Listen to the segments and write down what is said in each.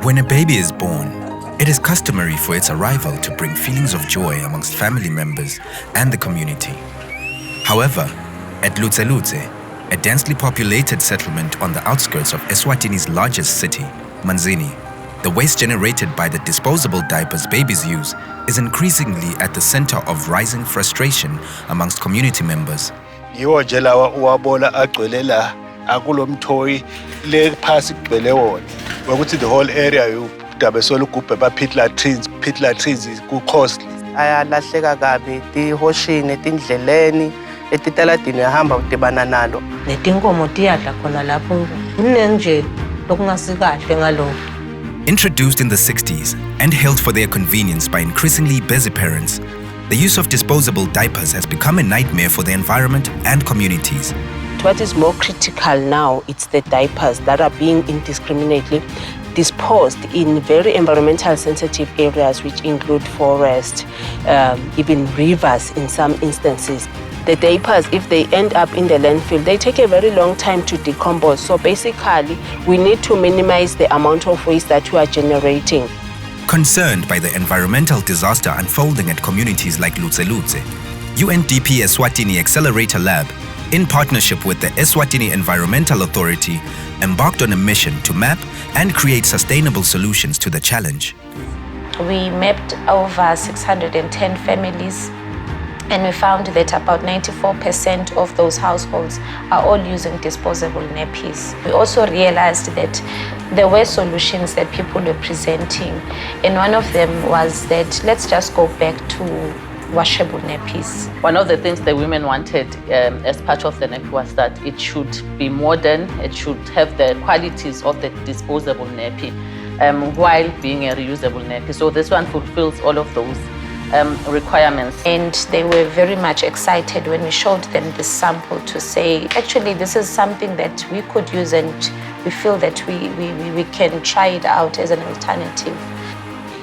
When a baby is born, it is customary for its arrival to bring feelings of joy amongst family members and the community. However, at Lutse, a densely populated settlement on the outskirts of Eswatini's largest city, Manzini, the waste generated by the disposable diapers babies use is increasingly at the center of rising frustration amongst community members. Yiwo nje lawa uwabola agcwele la akulomthoyi le phasi igcwele wona ukuthi the whole area yodabe solugubhe ba pitla trees ku costly ayalahleka kabi tihoshini tindleleni etitaladini ehamba udibana nalo netinkomo tiyadla khona lapho kunenje lokungasikahle ngalokho. Introduced in the 60s and held for their convenience by increasingly busy parents, the use of disposable diapers has become a nightmare for the environment and communities. What is more critical now, it's the diapers that are being indiscriminately disposed in very environmental sensitive areas, which include forest, even rivers in some instances. The diapers, if they end up in the landfill, they take a very long time to decompose. So basically, we need to minimize the amount of waste that we are generating. Concerned by the environmental disaster unfolding at communities like Lutse, UNDP Eswatini Accelerator Lab, in partnership with the Eswatini Environmental Authority, embarked on a mission to map and create sustainable solutions to the challenge. We mapped over 610 families, and we found that about 94% of those households are all using disposable nappies. We also realized that there were solutions that people were presenting, and one of them was that let's just go back to washable nappies. One of the things the women wanted as part of the nappy was that it should be modern, it should have the qualities of the disposable nappy while being a reusable nappy. So this one fulfills all of those requirements. And they were very much excited when we showed them this sample to say, actually, this is something that we could use and we feel that we can try it out as an alternative.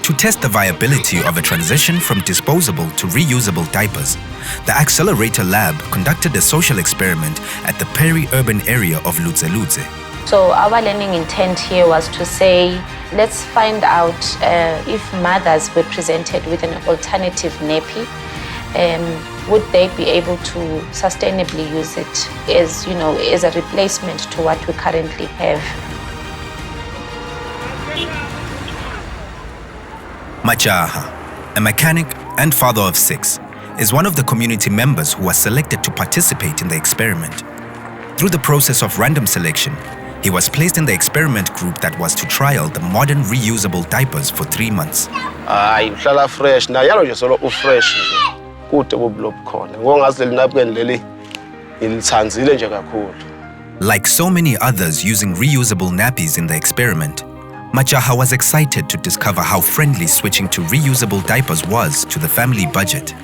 To test the viability of a transition from disposable to reusable diapers, the Accelerator Lab conducted a social experiment at the peri-urban area of Lutse. So our learning intent here was to say, let's find out if mothers were presented with an alternative nappy, would they be able to sustainably use it as a replacement to what we currently have. Machaha, a mechanic and father of 6, is one of the community members who was selected to participate in the experiment. Through the process of random selection, he was placed in the experiment group that was to trial the modern reusable diapers for 3 months. uhlala fresh na yalo nje solo ufresh kude kublob khona ngongazi lelinapken leli ilitsanzile nje kakhulu. Like so many others using reusable nappies in the experiment, Machaha was excited to discover how friendly switching to reusable diapers was to the family budget.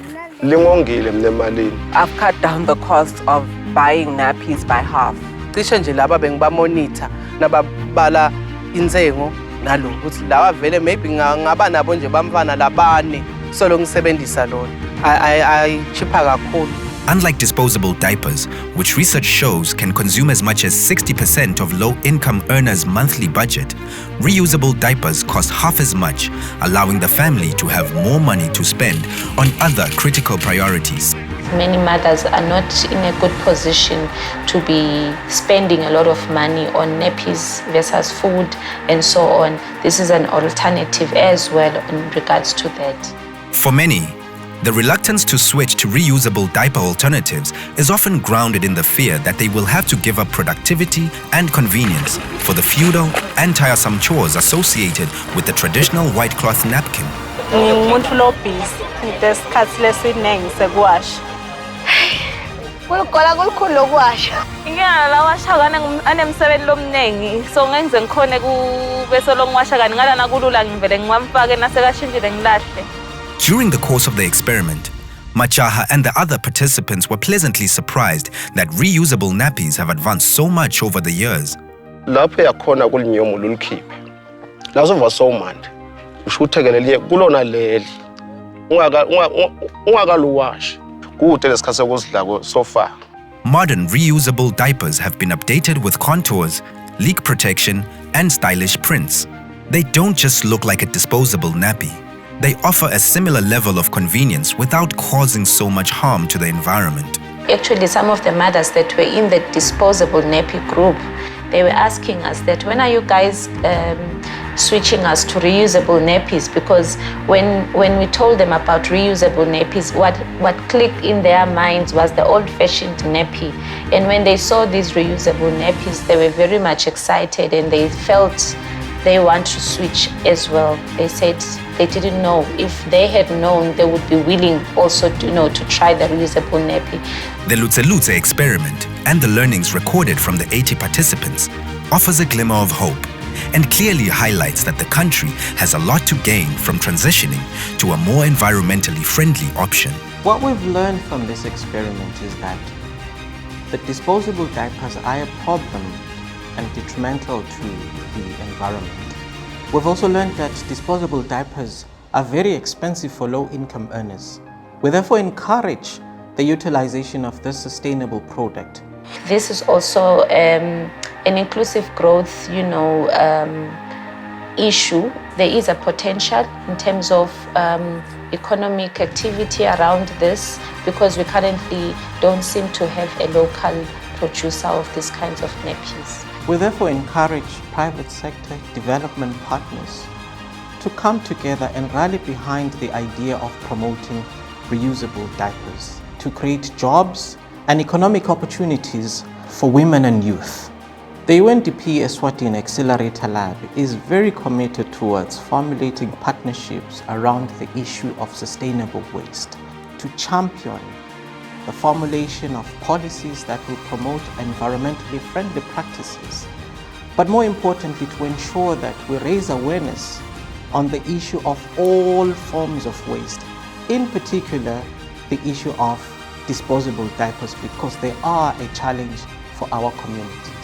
Lingongile mne malini. I've cut down the cost of buying nappies by half. cishe nje laba bengibamonitor nababala inzengo nalo ukuthi lawa vele maybe ngaba nabo nje bamfana labane solo ngisebenzisa lona ay cheaper kakhulu. Unlike disposable diapers, which research shows can consume as much as 60% of low-income earners' monthly budget, reusable diapers cost half as much, allowing the family to have more money to spend on other critical priorities. Many mothers are not in a good position to be spending a lot of money on nappies versus food and so on. This is an alternative as well in regards to that. For many, the reluctance to switch to reusable diaper alternatives is often grounded in the fear that they will have to give up productivity and convenience for the feudal and tiresome chores associated with the traditional white cloth napkin. Kulukhola kulukhulu lokuwasha. Inkinga lawasha anemsebenzi lomningi so ngenze ngikhone bese longiwasha kani ngalana kulula ngivele ngiwamfake nasekashintshile ngilahle. During the course of the experiment, Machaha and the other participants were pleasantly surprised that reusable nappies have advanced so much over the years. Lapho yakhona kulinyomo lolukhiphe. Lazo vasomandi. Ushuthekelele kulona leli. Ungakaluwashi. Kude lesikhathi sokusidla so far. Modern reusable diapers have been updated with contours, leak protection, and stylish prints. They don't just look like a disposable nappy. They offer a similar level of convenience without causing so much harm to the environment. Actually, some of the mothers that were in the disposable nappy group, they were asking us that, when are you guys switching us to reusable nappies? Because when we told them about reusable nappies, what clicked in their minds was the old-fashioned nappy. And when they saw these reusable nappies, they were very much excited and they felt they want to switch as well. They said they didn't know. If they had known, they would be willing also to try the reusable nappy. The Lutse experiment and the learnings recorded from the 80 participants offers a glimmer of hope and clearly highlights that the country has a lot to gain from transitioning to a more environmentally friendly option. What we've learned from this experiment is that the disposable diapers are a problem and detrimental to the environment. We've also learned that disposable diapers are very expensive for low-income earners. We therefore encourage the utilization of this sustainable product. This is also an inclusive growth, issue. There is a potential in terms of economic activity around this, because we currently don't seem to have a local producer of these kinds of nappies. We therefore encourage private sector development partners to come together and rally behind the idea of promoting reusable diapers to create jobs and economic opportunities for women and youth. The UNDP Eswatini Accelerator Lab is very committed towards formulating partnerships around the issue of sustainable waste to champion the formulation of policies that will promote environmentally friendly practices, but more importantly, to ensure that we raise awareness on the issue of all forms of waste, in particular the issue of disposable diapers, because they are a challenge for our communities.